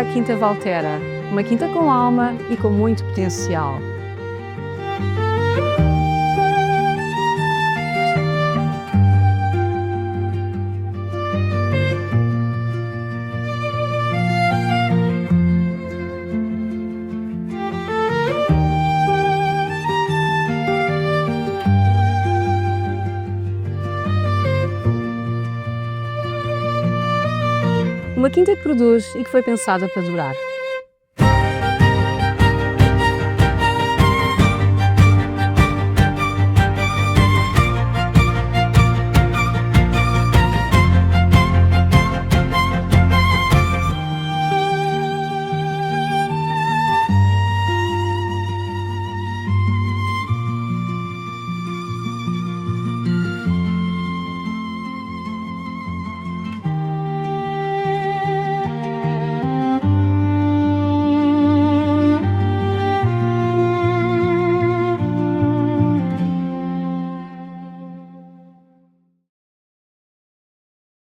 a Quinta Valtera, uma quinta com alma e com muito potencial. Uma quinta que produz e que foi pensada para durar.